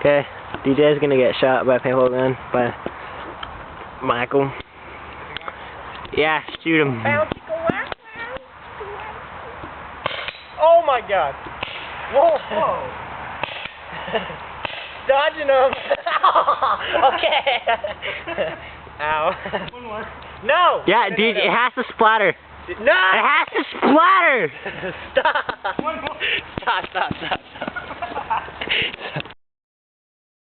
Okay, DJ's gonna get shot by a paintball gun by Michael. Yeah, shoot him. Oh my god. Whoa, whoa. Dodging him. Okay. Ow. One more. No. Yeah, DJ, it has to splatter. No. It has to splatter. Stop. One more. Stop.